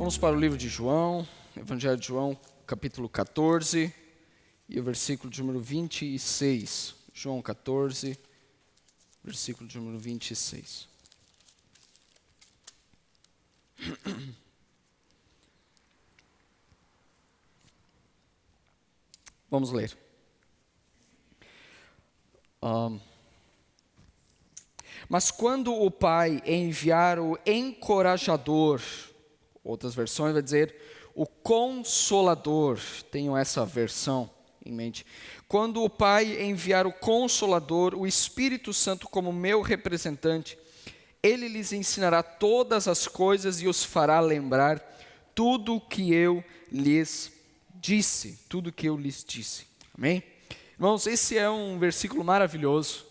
Vamos para o livro de João, Evangelho de João, capítulo 14, e o versículo de número 26. João 14, versículo de número 26. Vamos ler. Mas quando o Pai enviar o encorajador, outras versões vai dizer o Consolador, tenho essa versão em mente. Quando o Pai enviar o Consolador, o Espírito Santo como meu representante, ele lhes ensinará todas as coisas e os fará lembrar tudo o que eu lhes disse. Tudo o que eu lhes disse. Amém? Irmãos, esse é um versículo maravilhoso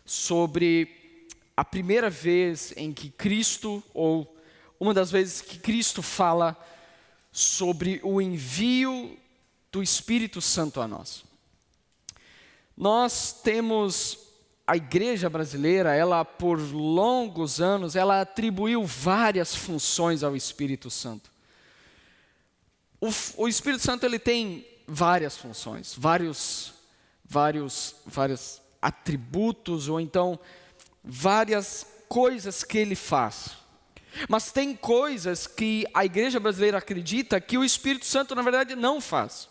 sobre a primeira vez em que Cristo, ou uma das vezes que Cristo fala sobre o envio do Espírito Santo a nós. Nós temos a igreja brasileira, ela por longos anos, ela atribuiu várias funções ao Espírito Santo. O Espírito Santo ele tem várias funções, vários atributos, ou então várias coisas que ele faz. Mas tem coisas que a igreja brasileira acredita que o Espírito Santo na verdade não faz.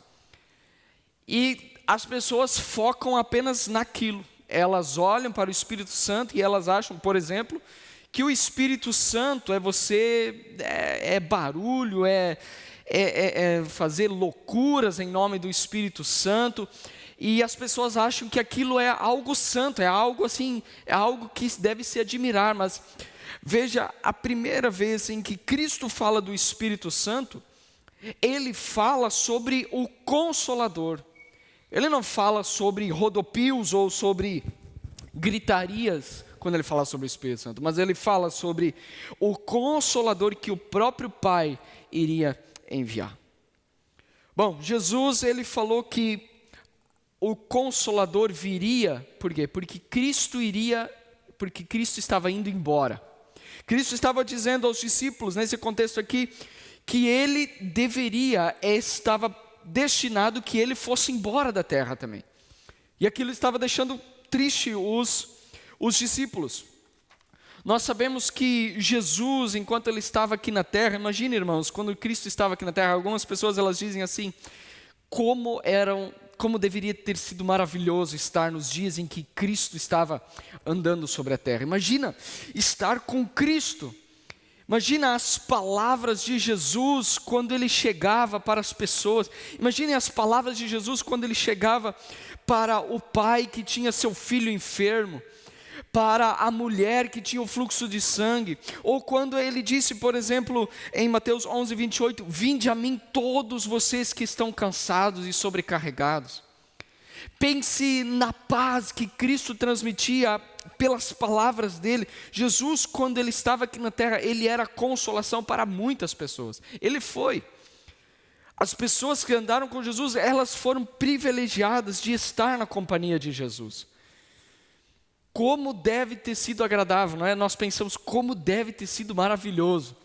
E as pessoas focam apenas naquilo. Elas olham para o Espírito Santo e elas acham, por exemplo, que o Espírito Santo é barulho, é fazer loucuras em nome do Espírito Santo. E as pessoas acham que aquilo é algo santo, é algo assim, é algo que deve se admirar. Mas veja, a primeira vez em que Cristo fala do Espírito Santo, ele fala sobre o Consolador. Ele não fala sobre rodopios ou sobre gritarias quando ele fala sobre o Espírito Santo, mas ele fala sobre o Consolador que o próprio Pai iria enviar. Bom, Jesus ele falou que o Consolador viria, por quê? Porque Cristo estava indo embora. Cristo estava dizendo aos discípulos, nesse contexto aqui, que ele estava destinado que ele fosse embora da terra também. E aquilo estava deixando triste os discípulos. Nós sabemos que Jesus, enquanto ele estava aqui na terra, imagine, irmãos, quando Cristo estava aqui na terra, algumas pessoas elas dizem assim, como deveria ter sido maravilhoso estar nos dias em que Cristo estava andando sobre a terra. Imagina estar com Cristo. Imagina as palavras de Jesus quando ele chegava para as pessoas. Imagine as palavras de Jesus quando ele chegava para o pai que tinha seu filho enfermo, para a mulher que tinha o fluxo de sangue, ou quando ele disse, por exemplo, em Mateus 11, 28, vinde a mim todos vocês que estão cansados e sobrecarregados. Pense na paz que Cristo transmitia pelas palavras dele. Jesus, quando ele estava aqui na terra, ele era consolação para muitas pessoas. Ele foi. As pessoas que andaram com Jesus, elas foram privilegiadas de estar na companhia de Jesus. Como deve ter sido agradável, não é? Nós pensamos como deve ter sido maravilhoso.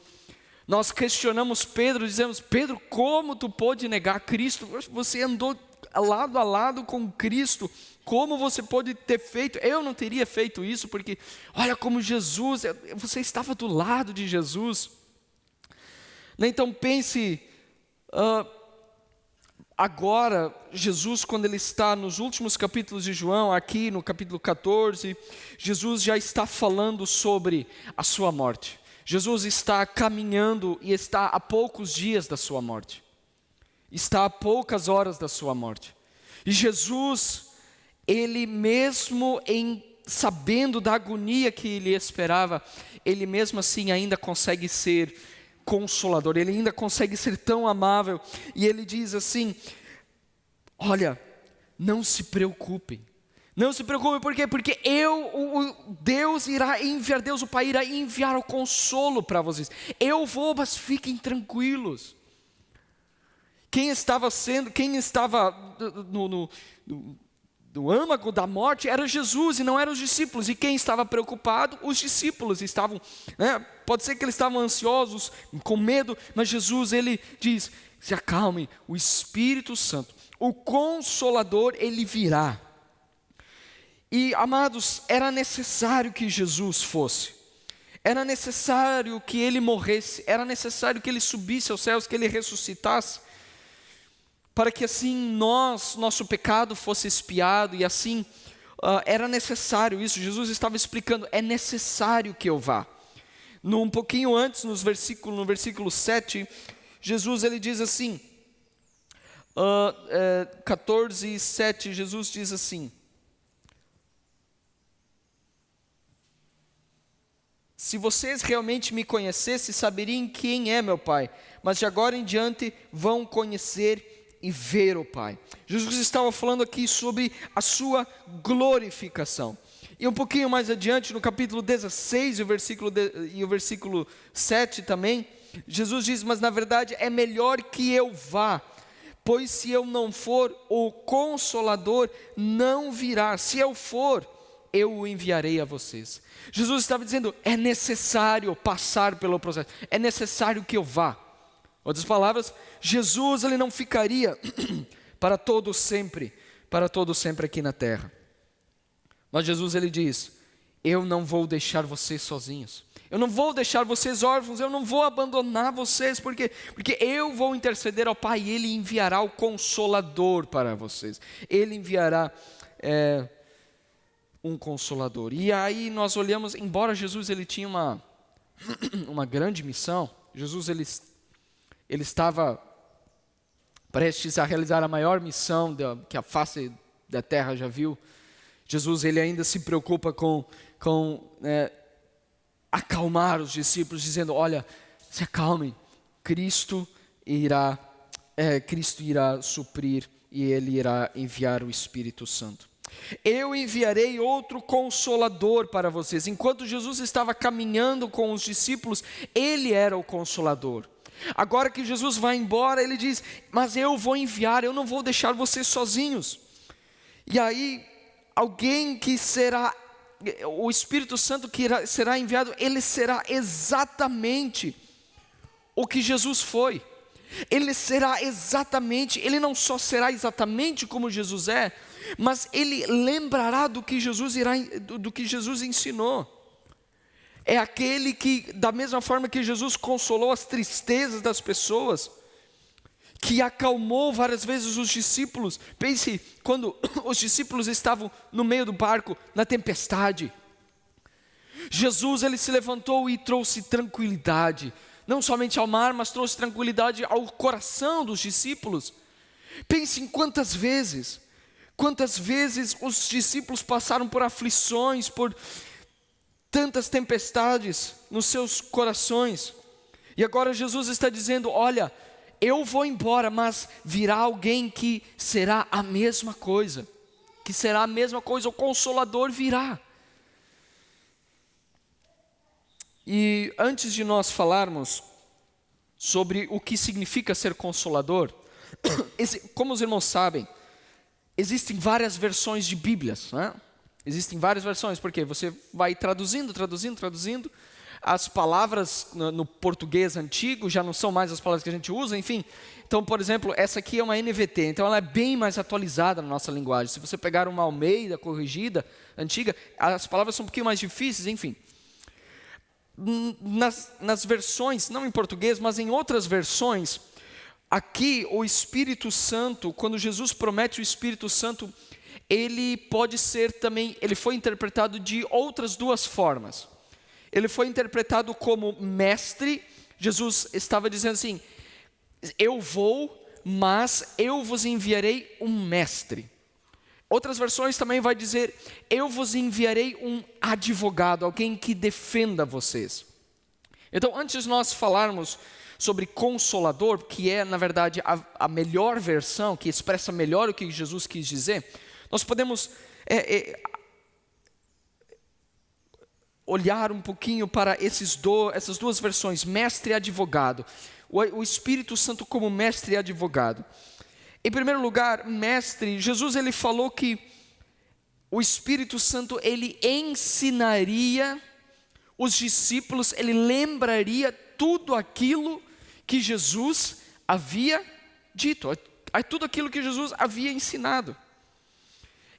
Nós questionamos Pedro, dizemos, Pedro, como tu pôde negar Cristo? Você andou lado a lado com Cristo, como você pode ter feito? Eu não teria feito isso, porque olha como Jesus, você estava do lado de Jesus. Então pense, agora, Jesus, quando ele está nos últimos capítulos de João, aqui no capítulo 14, Jesus já está falando sobre a sua morte. Jesus está caminhando e está a poucos dias da sua morte. Está a poucas horas da sua morte. E Jesus, ele mesmo sabendo da agonia que ele esperava, ele mesmo assim ainda consegue ser consolador, ele ainda consegue ser tão amável, e ele diz assim, olha, não se preocupem, por quê? Porque Deus o Pai irá enviar o consolo para vocês, eu vou, mas fiquem tranquilos. Quem estava do âmago da morte era Jesus e não eram os discípulos. E quem estava preocupado? Os discípulos estavam, né? Pode ser que eles estavam ansiosos, com medo, mas Jesus, ele diz: se acalmem, o Espírito Santo, o Consolador, ele virá. E, amados, era necessário que Jesus fosse, era necessário que ele morresse, era necessário que ele subisse aos céus, que ele ressuscitasse, para que assim nosso pecado fosse expiado, e assim era necessário isso. Jesus estava explicando: é necessário que eu vá. Um pouquinho antes, no versículo 7, Jesus ele diz assim, 14, 7, Jesus diz assim: se vocês realmente me conhecessem, saberiam quem é meu Pai, mas de agora em diante vão conhecer e ver o Pai. Jesus estava falando aqui sobre a sua glorificação. E um pouquinho mais adiante, no capítulo 16 e o versículo 7 também, Jesus diz: mas na verdade é melhor que eu vá, pois se eu não for, o Consolador não virá. Se eu for, eu o enviarei a vocês. Jesus estava dizendo: é necessário passar pelo processo, é necessário que eu vá. Outras palavras, Jesus ele não ficaria para todo sempre aqui na terra. Mas Jesus ele diz: eu não vou deixar vocês sozinhos, eu não vou deixar vocês órfãos, eu não vou abandonar vocês, porque eu vou interceder ao Pai, e Ele enviará o Consolador para vocês, Ele enviará um Consolador. E aí nós olhamos, embora Jesus ele tinha uma grande missão, Jesus ele estava prestes a realizar a maior missão que a face da terra já viu. Jesus ele ainda se preocupa com acalmar os discípulos, dizendo: olha, se acalmem, Cristo irá suprir, e Ele irá enviar o Espírito Santo. Eu enviarei outro Consolador para vocês. Enquanto Jesus estava caminhando com os discípulos, Ele era o Consolador. Agora que Jesus vai embora, Ele diz: mas eu vou enviar, eu não vou deixar vocês sozinhos. E aí, alguém que será, o Espírito Santo que será enviado, ele será exatamente o que Jesus foi. Ele será exatamente, ele não só será exatamente como Jesus é, mas ele lembrará do que Jesus ensinou. É aquele que, da mesma forma que Jesus consolou as tristezas das pessoas, que acalmou várias vezes os discípulos. Pense, quando os discípulos estavam no meio do barco, na tempestade, Jesus ele se levantou e trouxe tranquilidade, não somente ao mar, mas trouxe tranquilidade ao coração dos discípulos. Pense em quantas vezes os discípulos passaram por aflições, por tantas tempestades nos seus corações, e agora Jesus está dizendo: olha, eu vou embora, mas virá alguém que será a mesma coisa, o Consolador virá. E antes de nós falarmos sobre o que significa ser Consolador, como os irmãos sabem, existem várias versões de Bíblias, né? Existem várias versões, porque você vai traduzindo, as palavras no português antigo já não são mais as palavras que a gente usa, enfim. Então, por exemplo, essa aqui é uma NVT, então ela é bem mais atualizada na nossa linguagem. Se você pegar uma Almeida corrigida, antiga, as palavras são um pouquinho mais difíceis, enfim. Nas versões, não em português, mas em outras versões, aqui o Espírito Santo, quando Jesus promete o Espírito Santo, ele pode ser também, ele foi interpretado de outras duas formas. Ele foi interpretado como mestre. Jesus estava dizendo assim: eu vou, mas eu vos enviarei um mestre. Outras versões também vai dizer: eu vos enviarei um advogado, alguém que defenda vocês. Então, antes de nós falarmos sobre Consolador, que é na verdade a melhor versão, que expressa melhor o que Jesus quis dizer, nós podemos olhar um pouquinho para essas duas versões, mestre e advogado. O Espírito Santo como mestre e advogado. Em primeiro lugar, mestre, Jesus ele falou que o Espírito Santo, ele ensinaria os discípulos, ele lembraria tudo aquilo que Jesus havia dito, tudo aquilo que Jesus havia ensinado.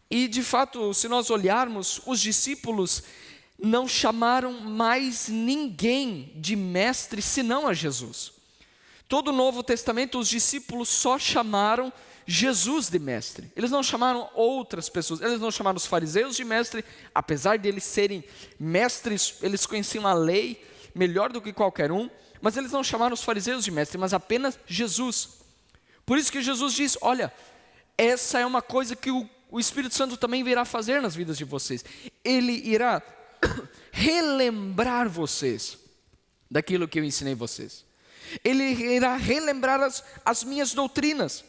E de fato, se nós olharmos, os discípulos não chamaram mais ninguém de mestre senão a Jesus. Todo o Novo Testamento, os discípulos só chamaram Jesus de mestre. Eles não chamaram outras pessoas, eles não chamaram os fariseus de mestre, apesar de eles serem mestres, eles conheciam a lei melhor do que qualquer um, mas eles não chamaram os fariseus de mestre, mas apenas Jesus. Por isso que Jesus diz, olha, essa é uma coisa que o Espírito Santo também virá fazer nas vidas de vocês. Ele irá relembrar vocês daquilo que eu ensinei vocês. Ele irá relembrar as minhas doutrinas.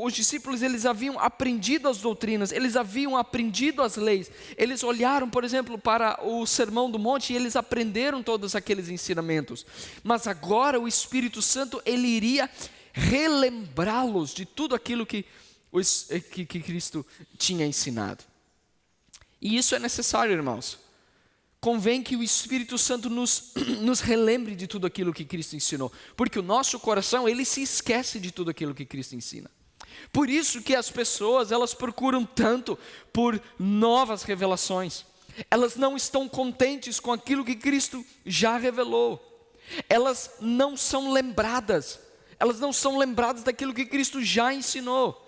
Os discípulos, eles haviam aprendido as doutrinas, eles haviam aprendido as leis. Eles olharam, por exemplo, para o Sermão do Monte e eles aprenderam todos aqueles ensinamentos. Mas agora o Espírito Santo, ele iria relembrá-los de tudo aquilo que Cristo tinha ensinado. E isso é necessário, irmãos. Convém que o Espírito Santo nos relembre de tudo aquilo que Cristo ensinou, porque o nosso coração, ele se esquece de tudo aquilo que Cristo ensina. Por isso que as pessoas, elas procuram tanto por novas revelações. Elas não estão contentes com aquilo que Cristo já revelou. Elas não são lembradas daquilo que Cristo já ensinou.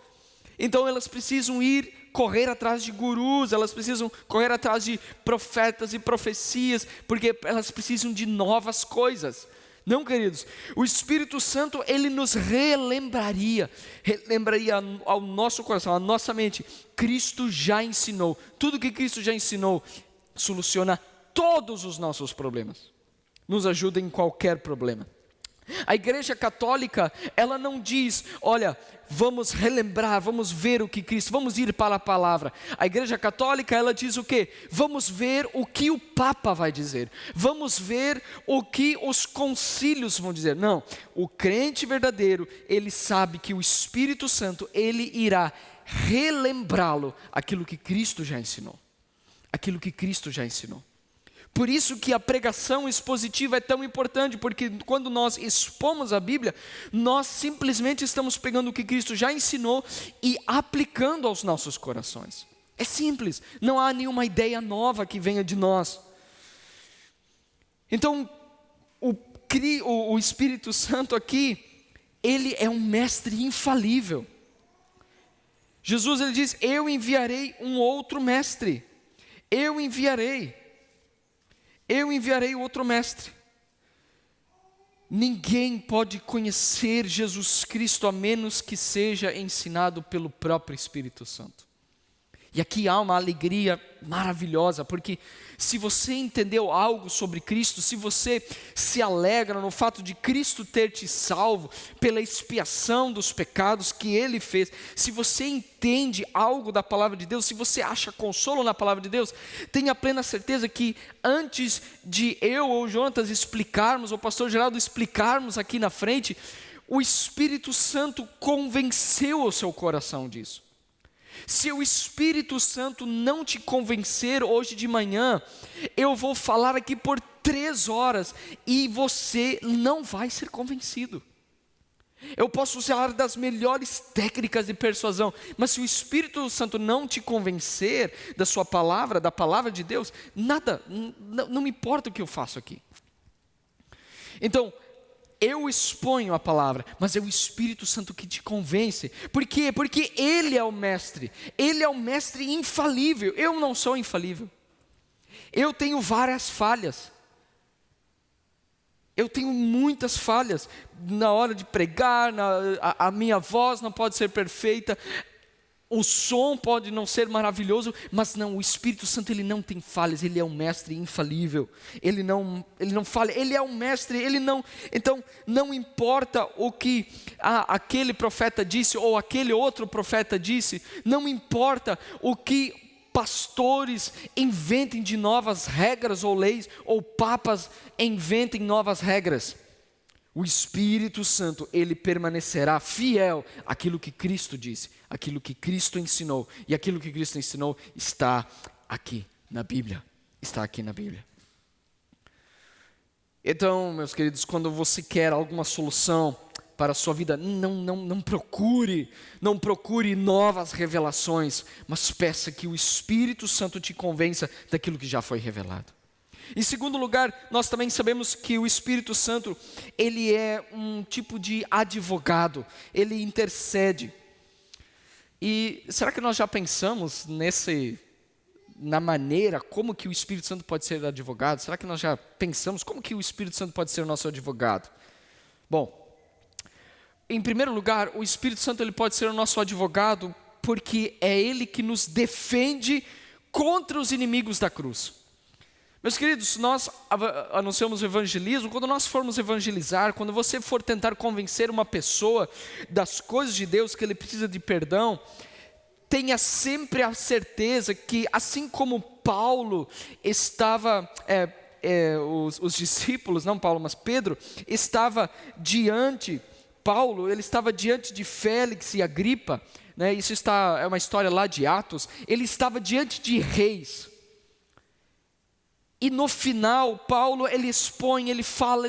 Então elas precisam correr atrás de gurus, elas precisam correr atrás de profetas e profecias, porque elas precisam de novas coisas. Não, queridos, o Espírito Santo, ele nos relembraria ao nosso coração, à nossa mente, Cristo já ensinou, tudo que Cristo já ensinou, soluciona todos os nossos problemas, nos ajuda em qualquer problema. A Igreja Católica, ela não diz, olha, vamos relembrar, vamos ver o que Cristo, vamos ir para a palavra. A Igreja Católica, ela diz o quê? Vamos ver o que o Papa vai dizer, vamos ver o que os concílios vão dizer. Não, o crente verdadeiro, ele sabe que o Espírito Santo, ele irá relembrá-lo aquilo que Cristo já ensinou. Por isso que a pregação expositiva é tão importante, porque quando nós expomos a Bíblia, nós simplesmente estamos pegando o que Cristo já ensinou e aplicando aos nossos corações. É simples, não há nenhuma ideia nova que venha de nós. Então, o Espírito Santo aqui, ele é um mestre infalível. Jesus, ele diz, eu enviarei um outro mestre, eu enviarei o outro mestre. Ninguém pode conhecer Jesus Cristo a menos que seja ensinado pelo próprio Espírito Santo. E aqui há uma alegria maravilhosa, porque se você entendeu algo sobre Cristo, se você se alegra no fato de Cristo ter te salvo pela expiação dos pecados que Ele fez, se você entende algo da palavra de Deus, se você acha consolo na palavra de Deus, tenha plena certeza que antes de eu ou Jonatas explicarmos, ou o pastor Geraldo explicarmos aqui na frente, o Espírito Santo convenceu o seu coração disso. Se o Espírito Santo não te convencer hoje de manhã, eu vou falar aqui por 3 horas e você não vai ser convencido. Eu posso usar das melhores técnicas de persuasão, mas se o Espírito Santo não te convencer da sua palavra, da palavra de Deus, nada, não me importa o que eu faço aqui. Então, eu exponho a palavra, mas é o Espírito Santo que te convence. Por quê? Porque Ele é o mestre infalível. Eu não sou infalível. Eu tenho várias falhas. Eu tenho muitas falhas na hora de pregar, a minha voz não pode ser perfeita, o som pode não ser maravilhoso, mas não, o Espírito Santo, ele não tem falhas, ele é um mestre infalível, ele não falha, ele é um mestre, então não importa o que aquele profeta disse, ou aquele outro profeta disse, não importa o que pastores inventem de novas regras ou leis, ou papas inventem novas regras, O Espírito Santo, ele permanecerá fiel àquilo que Cristo disse, àquilo que Cristo ensinou. E aquilo que Cristo ensinou está aqui na Bíblia. Está aqui na Bíblia. Então, meus queridos, quando você quer alguma solução para a sua vida, não procure novas revelações, mas peça que o Espírito Santo te convença daquilo que já foi revelado. Em segundo lugar, nós também sabemos que o Espírito Santo, ele é um tipo de advogado, ele intercede. E será que nós já pensamos na maneira como que o Espírito Santo pode ser advogado? Será que nós já pensamos como que o Espírito Santo pode ser o nosso advogado? Bom, em primeiro lugar, o Espírito Santo ele pode ser o nosso advogado porque é ele que nos defende contra os inimigos da cruz. Meus queridos, nós anunciamos o evangelismo. Quando nós formos evangelizar, quando você for tentar convencer uma pessoa das coisas de Deus, que ele precisa de perdão, tenha sempre a certeza que, assim como Paulo estava, os discípulos, não Paulo, mas Pedro, ele estava diante de Félix e Agripa, né? Isso é uma história lá de Atos. Ele estava diante de reis. E no final, Paulo, ele expõe, ele fala.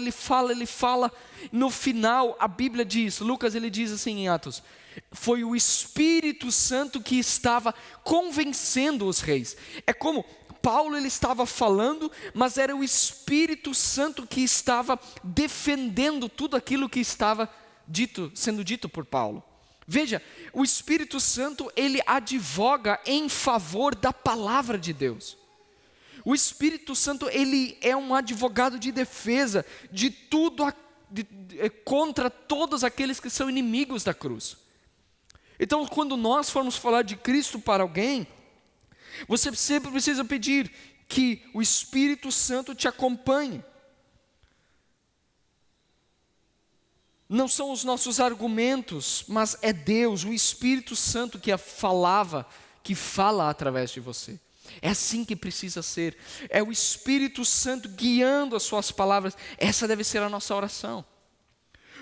No final, a Bíblia diz, Lucas, ele diz assim em Atos, foi o Espírito Santo que estava convencendo os reis. É como Paulo, ele estava falando, mas era o Espírito Santo que estava defendendo tudo aquilo que estava sendo dito por Paulo. Veja, o Espírito Santo, ele advoga em favor da palavra de Deus. O Espírito Santo, ele é um advogado de defesa de tudo, contra todos aqueles que são inimigos da cruz. Então, quando nós formos falar de Cristo para alguém, você sempre precisa pedir que o Espírito Santo te acompanhe. Não são os nossos argumentos, mas é Deus, o Espírito Santo que fala através de você. É assim que precisa ser. É o Espírito Santo guiando as suas palavras. Essa deve ser a nossa oração.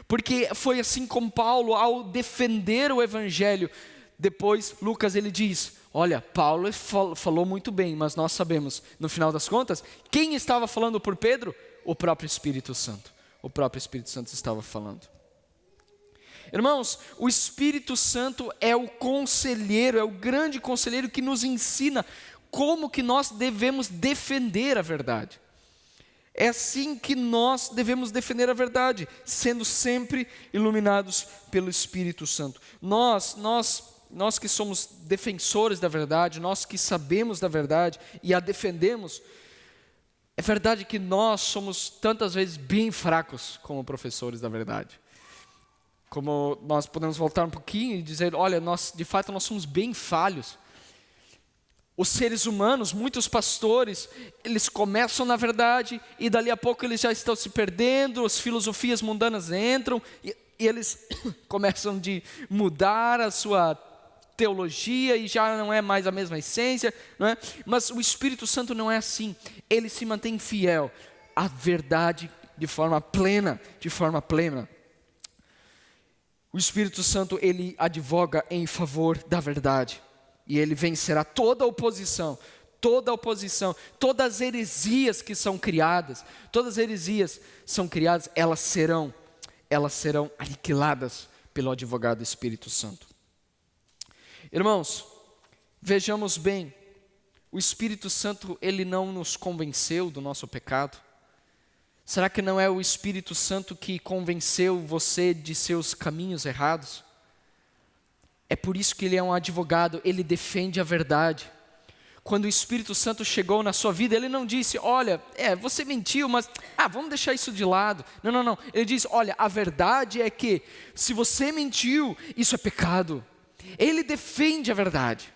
Porque foi assim com Paulo, ao defender o Evangelho. Depois, Lucas, ele diz, olha, Paulo falou muito bem, mas nós sabemos, no final das contas, quem estava falando por Pedro? O próprio Espírito Santo. O próprio Espírito Santo estava falando. Irmãos, o Espírito Santo é o conselheiro, é o grande conselheiro que nos ensina como que nós devemos defender a verdade. É assim que nós devemos defender a verdade, sendo sempre iluminados pelo Espírito Santo. Nós que somos defensores da verdade, nós que sabemos da verdade e a defendemos, é verdade que nós somos tantas vezes bem fracos como professores da verdade. Como nós podemos voltar um pouquinho e dizer, olha, de fato nós somos bem falhos. Os seres humanos, muitos pastores, eles começam na verdade e dali a pouco eles já estão se perdendo, as filosofias mundanas entram e eles começam de mudar a sua teologia e já não é mais a mesma essência, não é? Mas o Espírito Santo não é assim, ele se mantém fiel à verdade de forma plena, O Espírito Santo, ele advoga em favor da verdade. E ele vencerá toda oposição, todas as heresias que são criadas, elas serão aniquiladas pelo advogado Espírito Santo. Irmãos, vejamos bem, o Espírito Santo, ele não nos convenceu do nosso pecado. Será que não é o Espírito Santo que convenceu você de seus caminhos errados? É por isso que ele é um advogado, ele defende a verdade. Quando o Espírito Santo chegou na sua vida, ele não disse, olha, você mentiu, mas vamos deixar isso de lado. Não. Ele diz, olha, a verdade é que se você mentiu, isso é pecado. Ele defende a verdade.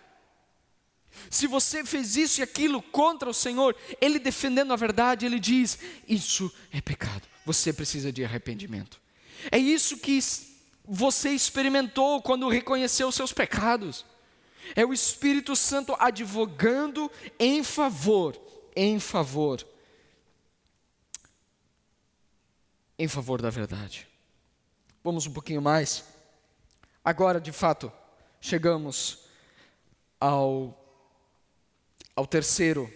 Se você fez isso e aquilo contra o Senhor, ele defendendo a verdade, ele diz, isso é pecado. Você precisa de arrependimento. É isso que você experimentou quando reconheceu os seus pecados. É o Espírito Santo advogando em favor em favor da verdade. Vamos um pouquinho mais. Agora, de fato, chegamos ao terceiro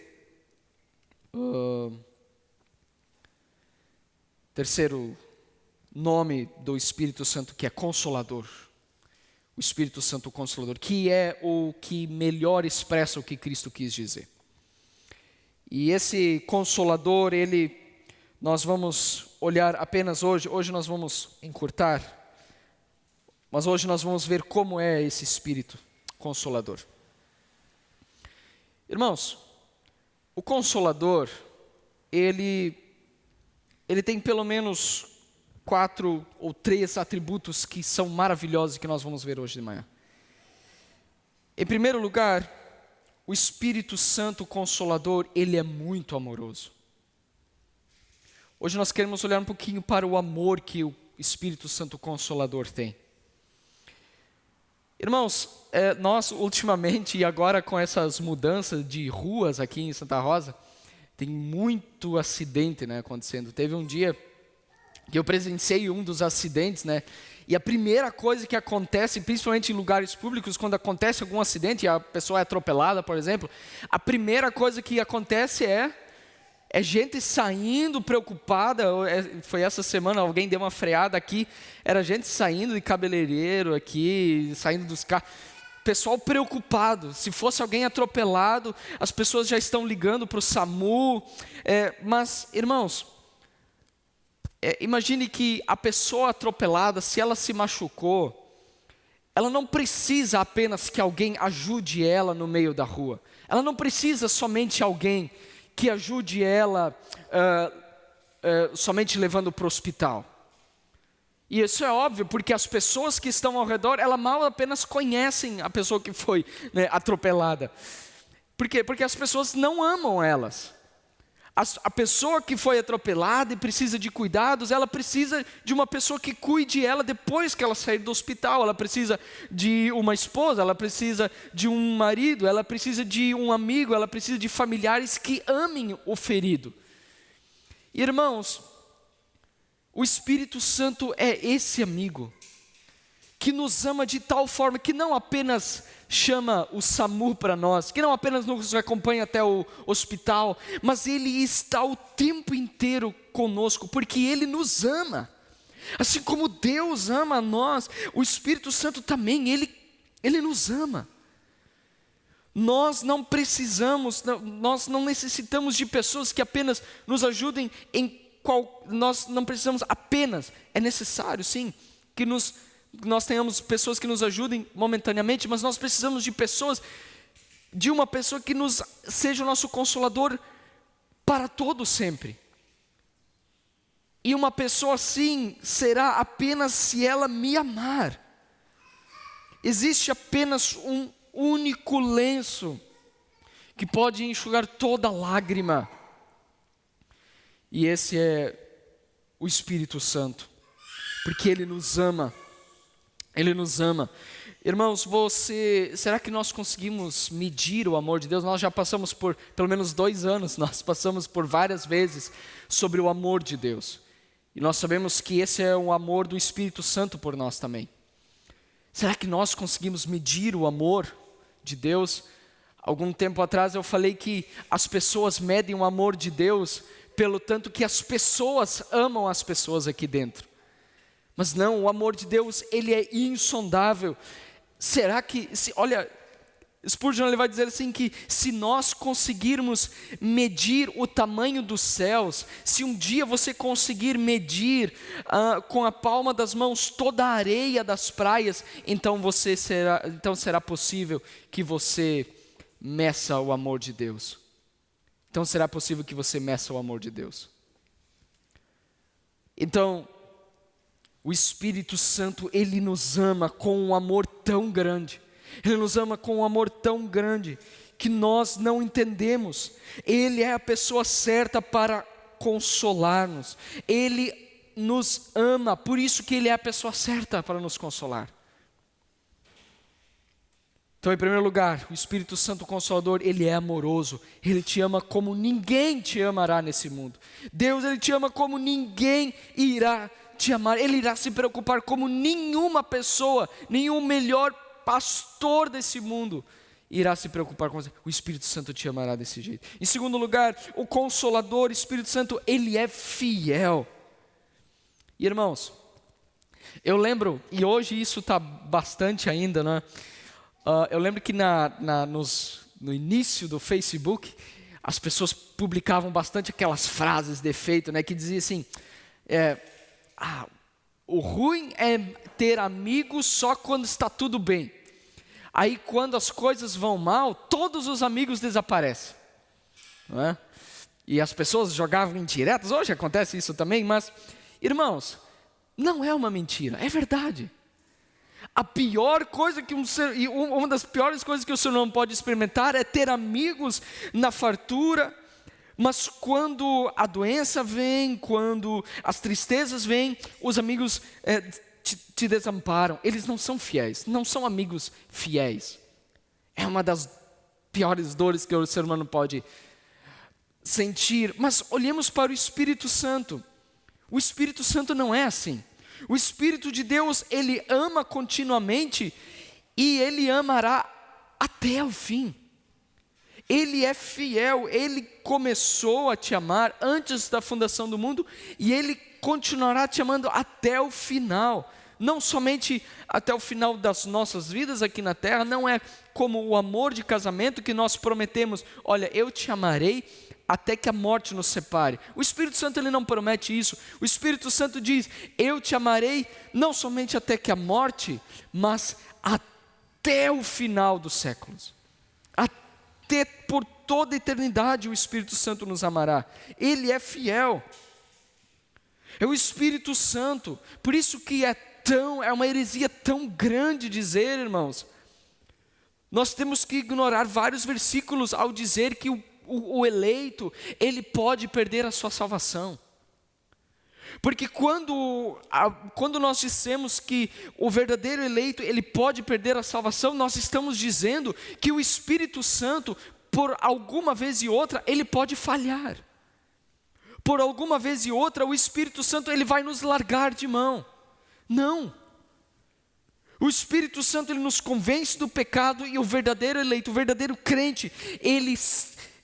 nome do Espírito Santo, que é Consolador. O Espírito Santo Consolador, que é o que melhor expressa o que Cristo quis dizer. E esse Consolador, nós vamos olhar apenas hoje nós vamos encurtar, mas hoje nós vamos ver como é esse Espírito Consolador. Irmãos, o Consolador, ele tem pelo menos 4 ou 3 atributos que são maravilhosos e que nós vamos ver hoje de manhã. Em primeiro lugar, o Espírito Santo Consolador, ele é muito amoroso. Hoje nós queremos olhar um pouquinho para o amor que o Espírito Santo Consolador tem. Irmãos, nós ultimamente, e agora com essas mudanças de ruas aqui em Santa Rosa, tem muito acidente, acontecendo. Teve um dia que eu presenciei um dos acidentes, e a primeira coisa que acontece, principalmente em lugares públicos, quando acontece algum acidente e a pessoa é atropelada, por exemplo, a primeira coisa que acontece é gente saindo preocupada. Foi essa semana, alguém deu uma freada aqui, era gente saindo de cabeleireiro aqui, saindo dos carros, pessoal preocupado. Se fosse alguém atropelado, as pessoas já estão ligando para o SAMU. Mas, irmãos, imagine que a pessoa atropelada, se ela se machucou, ela não precisa apenas que alguém ajude ela no meio da rua. Ela não precisa somente alguém que ajude ela somente levando para o hospital. E isso é óbvio, porque as pessoas que estão ao redor, elas mal apenas conhecem a pessoa que foi atropelada. Por quê? Porque as pessoas não amam elas. A pessoa que foi atropelada e precisa de cuidados, ela precisa de uma pessoa que cuide ela depois que ela sair do hospital. Ela precisa de uma esposa, ela precisa de um marido, ela precisa de um amigo, ela precisa de familiares que amem o ferido. Irmãos, o Espírito Santo é esse amigo que nos ama de tal forma que não apenas chama o SAMU para nós, que não apenas nos acompanha até o hospital, mas Ele está o tempo inteiro conosco, porque Ele nos ama. Assim como Deus ama a nós, o Espírito Santo também, Ele nos ama. Nós não precisamos, nós não necessitamos de pessoas que apenas nos ajudem nós não precisamos apenas, é necessário sim, que nós tenhamos pessoas que nos ajudem momentaneamente, mas nós precisamos de uma pessoa que seja o nosso consolador para todo sempre. E uma pessoa assim será apenas se ela me amar. Existe apenas um único lenço que pode enxugar toda lágrima. E esse é o Espírito Santo, porque Ele nos ama. Ele nos ama. Irmãos, será que nós conseguimos medir o amor de Deus? Nós já passamos por pelo menos 2 anos, nós passamos por várias vezes sobre o amor de Deus. E nós sabemos que esse é o amor do Espírito Santo por nós também. Será que nós conseguimos medir o amor de Deus? Algum tempo atrás eu falei que as pessoas medem o amor de Deus pelo tanto que as pessoas amam as pessoas aqui dentro. Mas não, o amor de Deus, ele é insondável. Será que, olha, Spurgeon ele vai dizer assim que se nós conseguirmos medir o tamanho dos céus, se um dia você conseguir medir com a palma das mãos toda a areia das praias, então será possível que você meça o amor de Deus. Então será possível que você meça o amor de Deus. Então, o Espírito Santo, Ele nos ama com um amor tão grande. Ele nos ama com um amor tão grande que nós não entendemos. Ele é a pessoa certa para consolar-nos. Ele nos ama, por isso que Ele é a pessoa certa para nos consolar. Então, em primeiro lugar, o Espírito Santo Consolador, ele é amoroso. Ele te ama como ninguém te amará nesse mundo. Deus, ele te ama como ninguém irá te amar. Ele irá se preocupar como nenhuma pessoa, nenhum melhor pastor desse mundo irá se preocupar com você. O Espírito Santo te amará desse jeito. Em segundo lugar, o Consolador, o Espírito Santo, ele é fiel. E irmãos, eu lembro, e hoje isso está bastante ainda, né? Eu lembro que no início do Facebook, as pessoas publicavam bastante aquelas frases de efeito, né? Que dizia assim, o ruim é ter amigos só quando está tudo bem. Aí quando as coisas vão mal, todos os amigos desaparecem. Não é? E as pessoas jogavam indiretas, hoje acontece isso também, mas, irmãos, não é uma mentira, é verdade. A pior coisa que uma das piores coisas que o ser humano pode experimentar é ter amigos na fartura, mas quando a doença vem, quando as tristezas vêm, os amigos te desamparam. Eles não são fiéis, não são amigos fiéis. É uma das piores dores que o ser humano pode sentir. Mas olhemos para o Espírito Santo. O Espírito Santo não é assim. O Espírito de Deus, ele ama continuamente e ele amará até o fim. Ele é fiel, ele começou a te amar antes da fundação do mundo e ele continuará te amando até o final. Não somente até o final das nossas vidas aqui na terra, não é como o amor de casamento que nós prometemos, olha, eu te amarei até que a morte nos separe. O Espírito Santo, ele não promete isso. O Espírito Santo diz, eu te amarei não somente até que a morte, mas até o final dos séculos. Até por toda a eternidade o Espírito Santo nos amará. Ele é fiel. É o Espírito Santo. Por isso que é uma heresia tão grande dizer, irmãos. Nós temos que ignorar vários versículos ao dizer que o eleito, ele pode perder a sua salvação. Porque quando nós dissemos que o verdadeiro eleito, ele pode perder a salvação, nós estamos dizendo que o Espírito Santo, por alguma vez e outra, ele pode falhar. Por alguma vez e outra, o Espírito Santo, ele vai nos largar de mão. Não. O Espírito Santo, ele nos convence do pecado e o verdadeiro eleito, o verdadeiro crente, ele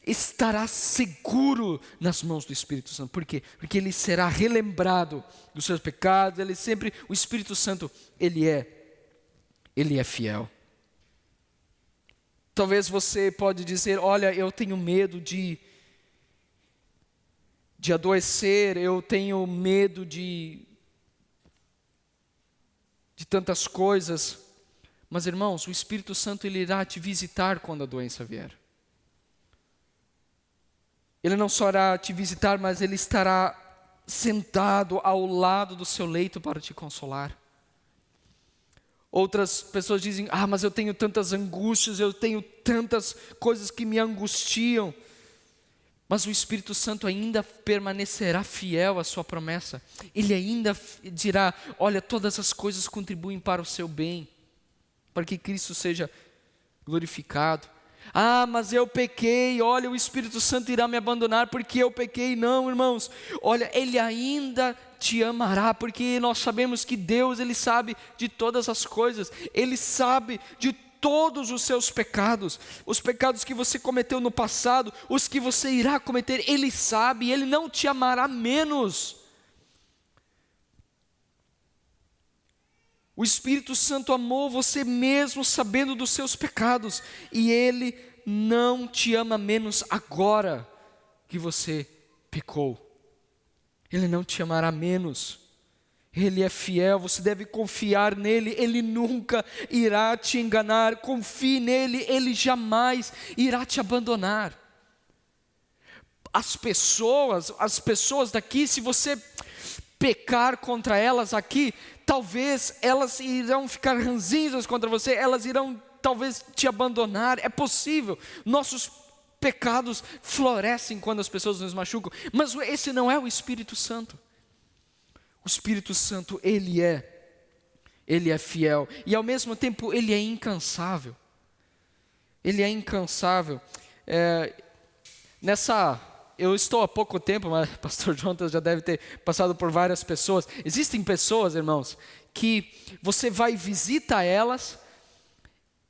estará seguro nas mãos do Espírito Santo. Por quê? Porque ele será relembrado dos seus pecados. O Espírito Santo, ele é fiel. Talvez você pode dizer, olha, eu tenho medo de adoecer, eu tenho medo de tantas coisas. Mas irmãos, o Espírito Santo, ele irá te visitar quando a doença vier. Ele não só irá te visitar, mas ele estará sentado ao lado do seu leito para te consolar. Outras pessoas dizem, mas eu tenho tantas angústias, eu tenho tantas coisas que me angustiam. Mas o Espírito Santo ainda permanecerá fiel à sua promessa. Ele ainda dirá, olha, todas as coisas contribuem para o seu bem, para que Cristo seja glorificado. Mas eu pequei, olha, o Espírito Santo irá me abandonar porque eu pequei. Não, irmãos, olha, ele ainda te amará, porque nós sabemos que Deus, ele sabe de todas as coisas, ele sabe de todos os seus pecados, os pecados que você cometeu no passado, os que você irá cometer, ele sabe, ele não te amará menos. O Espírito Santo amou você mesmo sabendo dos seus pecados, e ele não te ama menos agora que você pecou. Ele não te amará menos. Ele é fiel, você deve confiar nele, ele nunca irá te enganar. Confie nele, ele jamais irá te abandonar. As pessoas daqui, se você pecar contra elas aqui, talvez elas irão ficar ranzinhas contra você, elas irão talvez te abandonar, é possível. Nossos pecados florescem quando as pessoas nos machucam, mas esse não é o Espírito Santo. O Espírito Santo, ele é fiel, e ao mesmo tempo ele é incansável. Ele é incansável. Eu estou há pouco tempo, mas o pastor Jonathan já deve ter passado por várias pessoas. Existem pessoas, irmãos, que você vai visitar elas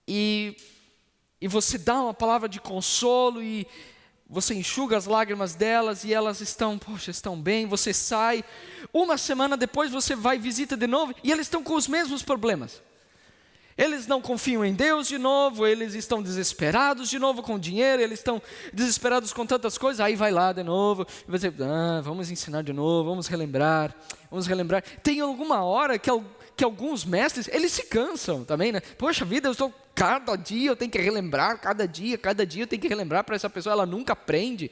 e você dá uma palavra de consolo e você enxuga as lágrimas delas e elas estão bem, você sai. Uma semana depois você vai e visita de novo e eles estão com os mesmos problemas. Eles não confiam em Deus de novo, eles estão desesperados de novo com dinheiro, eles estão desesperados com tantas coisas, aí vai lá de novo, e você, vamos ensinar de novo, vamos relembrar. Tem alguma hora que alguns mestres, eles se cansam também, né? Poxa vida, cada dia eu tenho que relembrar, cada dia eu tenho que relembrar para essa pessoa, ela nunca aprende,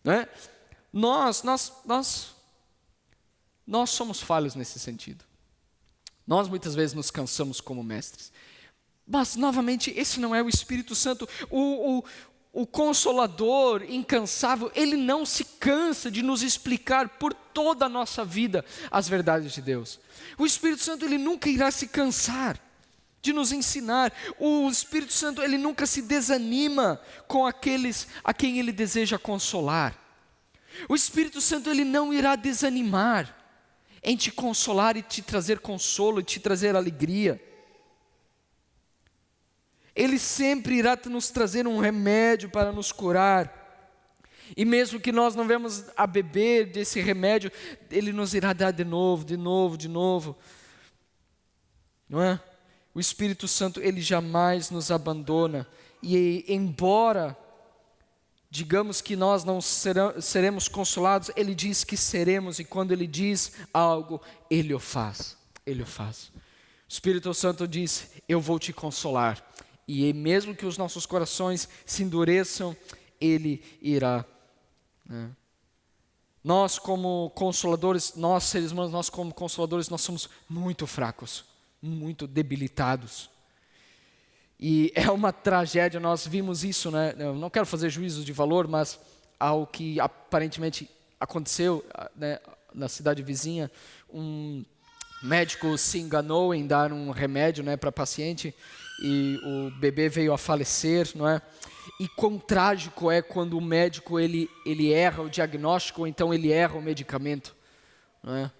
né? Nós somos falhos nesse sentido. Nós muitas vezes nos cansamos como mestres. Mas, novamente, esse não é o Espírito Santo. O Consolador incansável, ele não se cansa de nos explicar por toda a nossa vida as verdades de Deus. O Espírito Santo, ele nunca irá se cansar de nos ensinar. O Espírito Santo, ele nunca se desanima com aqueles a quem ele deseja consolar. O Espírito Santo, ele não irá desanimar em te consolar e te trazer consolo, e te trazer alegria. Ele sempre irá nos trazer um remédio para nos curar. E mesmo que nós não venhamos a beber desse remédio, Ele nos irá dar de novo. Não é? O Espírito Santo, Ele jamais nos abandona. E embora digamos que nós não seremos consolados, Ele diz que seremos, e quando Ele diz algo, Ele o faz. O Espírito Santo diz, eu vou te consolar. E mesmo que os nossos corações se endureçam, Ele irá. Né? Nós como consoladores, nós seres humanos, nós como consoladores, nós somos muito fracos, muito debilitados. E é uma tragédia, nós vimos isso, né? Eu não quero fazer juízo de valor, mas algo que aparentemente aconteceu, né, na cidade vizinha, um médico se enganou em dar um remédio, né, para paciente e o bebê veio a falecer, não é? E quão trágico é quando o médico ele erra o diagnóstico, ou então ele erra o medicamento, não é?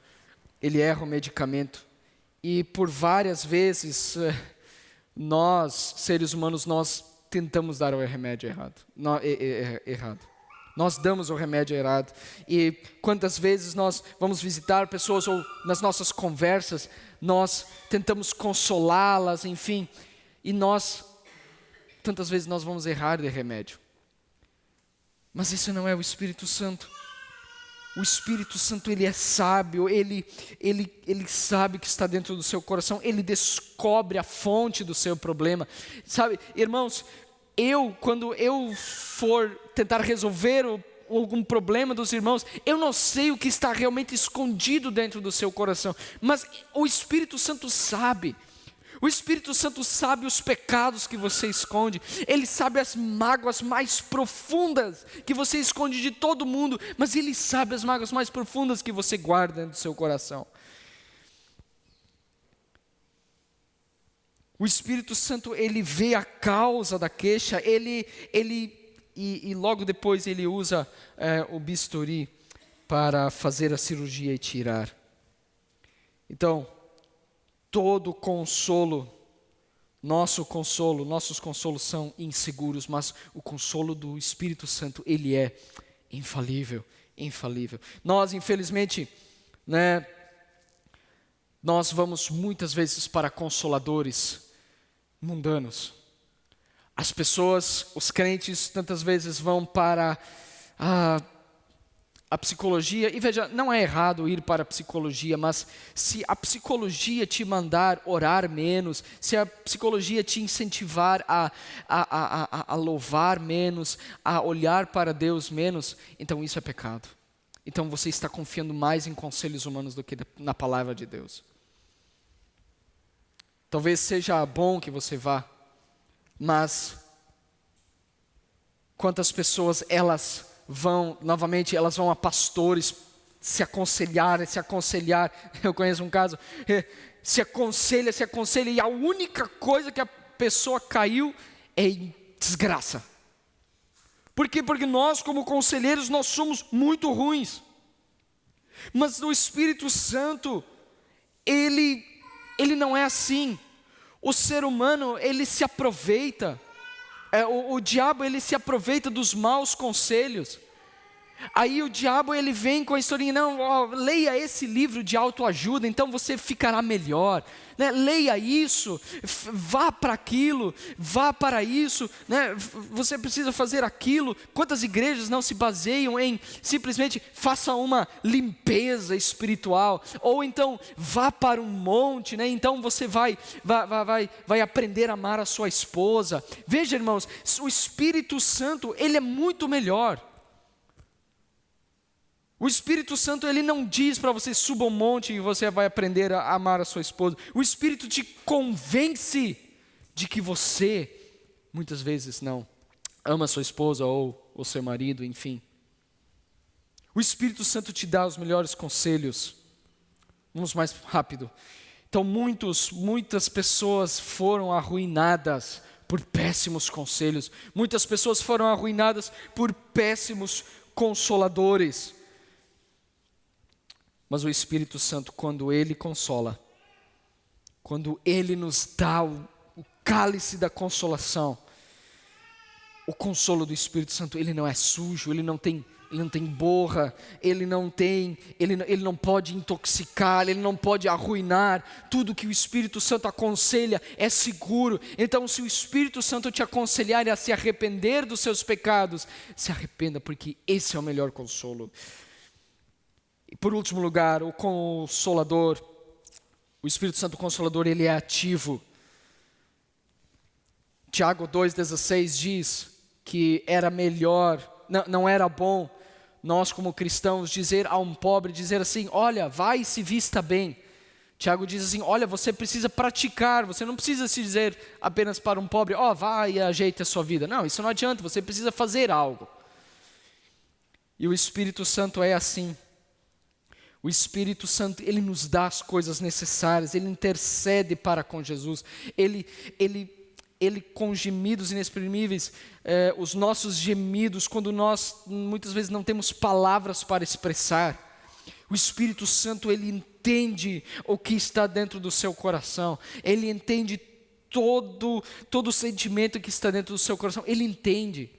Ele erra o medicamento e por várias vezes nós, seres humanos, nós tentamos dar o remédio errado. Nós damos o remédio errado. E quantas vezes nós vamos visitar pessoas ou nas nossas conversas, nós tentamos consolá-las, enfim. E tantas vezes nós vamos errar de remédio. Mas isso não é o Espírito Santo. O Espírito Santo, ele é sábio, ele sabe o que está dentro do seu coração, ele descobre a fonte do seu problema. Sabe, irmãos, quando eu for tentar resolver algum problema dos irmãos, eu não sei o que está realmente escondido dentro do seu coração, mas o Espírito Santo sabe. O Espírito Santo sabe os pecados que você esconde, Ele sabe as mágoas mais profundas que você esconde de todo mundo, mas Ele sabe as mágoas mais profundas que você guarda dentro do seu coração. O Espírito Santo, Ele vê a causa da queixa, e logo depois Ele usa o bisturi para fazer a cirurgia e tirar. Então, todo consolo, nossos consolos são inseguros, mas o consolo do Espírito Santo, ele é infalível. Nós, infelizmente, né, nós vamos muitas vezes para consoladores mundanos. As pessoas, os crentes, tantas vezes vão para a psicologia, e veja, não é errado ir para a psicologia, mas se a psicologia te mandar orar menos, se a psicologia te incentivar a louvar menos, a olhar para Deus menos, então isso é pecado. Então você está confiando mais em conselhos humanos do que na palavra de Deus. Talvez seja bom que você vá, mas quantas pessoas elas vão a pastores se aconselhar. Eu conheço um caso, se aconselha, e a única coisa que a pessoa caiu é em desgraça. Por quê? Porque nós, como conselheiros, nós somos muito ruins. Mas o Espírito Santo, ele não é assim. O ser humano, ele se aproveita. O diabo, ele se aproveita dos maus conselhos. Aí o diabo, ele vem com a historinha, não, leia esse livro de autoajuda, então você ficará melhor, né? Leia isso, vá para aquilo, vá para isso, né? Você precisa fazer aquilo. Quantas igrejas não se baseiam em simplesmente faça uma limpeza espiritual, ou então vá para um monte, né? Então você vai aprender a amar a sua esposa. Veja, irmãos, o Espírito Santo, ele é muito melhor. O Espírito Santo, ele não diz para você suba um monte e você vai aprender a amar a sua esposa. O Espírito te convence de que você, muitas vezes não, ama a sua esposa ou o seu marido, enfim. O Espírito Santo te dá os melhores conselhos. Vamos mais rápido. Então muitas pessoas foram arruinadas por péssimos conselhos. Muitas pessoas foram arruinadas por péssimos consoladores. Mas o Espírito Santo, quando Ele consola, quando Ele nos dá o cálice da consolação, o consolo do Espírito Santo, ele não é sujo, ele não tem borra, ele não pode intoxicar, ele não pode arruinar. Tudo que o Espírito Santo aconselha é seguro. Então, se o Espírito Santo te aconselhar a se arrepender dos seus pecados, se arrependa, porque esse é o melhor consolo. E por último lugar, o Consolador, o Espírito Santo Consolador, ele é ativo. Tiago 2,16 diz que era melhor, não era bom, nós como cristãos dizer a um pobre, dizer assim, olha, vai e se vista bem. Tiago diz assim, olha, você precisa praticar, você não precisa se dizer apenas para um pobre, vai e ajeite a sua vida. Não, isso não adianta, você precisa fazer algo. E o Espírito Santo é assim. O Espírito Santo, ele nos dá as coisas necessárias, ele intercede para com Jesus, ele com gemidos inexprimíveis, os nossos gemidos, quando nós muitas vezes não temos palavras para expressar, o Espírito Santo, ele entende o que está dentro do seu coração, ele entende todo o sentimento que está dentro do seu coração, ele entende.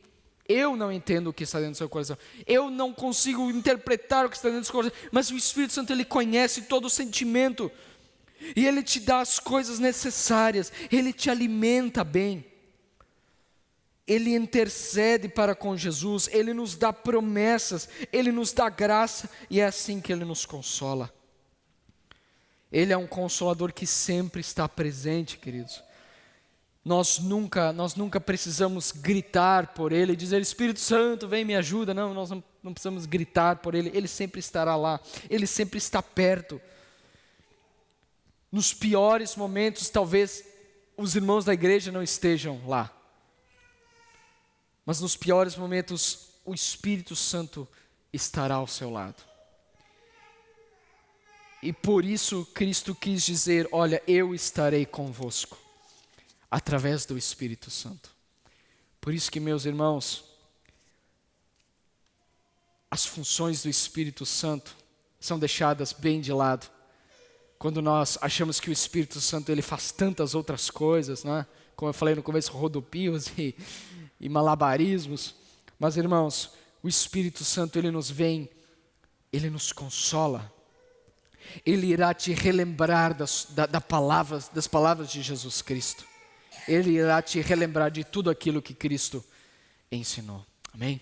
Eu não entendo o que está dentro do seu coração. Eu não consigo interpretar o que está dentro do seu coração. Mas o Espírito Santo, ele conhece todo o sentimento. E ele te dá as coisas necessárias. Ele te alimenta bem. Ele intercede para com Jesus. Ele nos dá promessas. Ele nos dá graça. E é assim que ele nos consola. Ele é um consolador que sempre está presente, queridos. Nós nunca precisamos gritar por Ele, dizer, Espírito Santo, vem me ajuda. Não, nós não precisamos gritar por Ele, Ele sempre estará lá, Ele sempre está perto. Nos piores momentos, talvez os irmãos da igreja não estejam lá. Mas nos piores momentos, o Espírito Santo estará ao seu lado. E por isso Cristo quis dizer, olha, eu estarei convosco. Através do Espírito Santo. Por isso que, meus irmãos, as funções do Espírito Santo são deixadas bem de lado. Quando nós achamos que o Espírito Santo ele faz tantas outras coisas, né? Como eu falei no começo, rodopios e malabarismos. Mas, irmãos, o Espírito Santo ele nos vem, ele nos consola. Ele irá te relembrar das palavras de Jesus Cristo. Ele irá te relembrar de tudo aquilo que Cristo ensinou. Amém?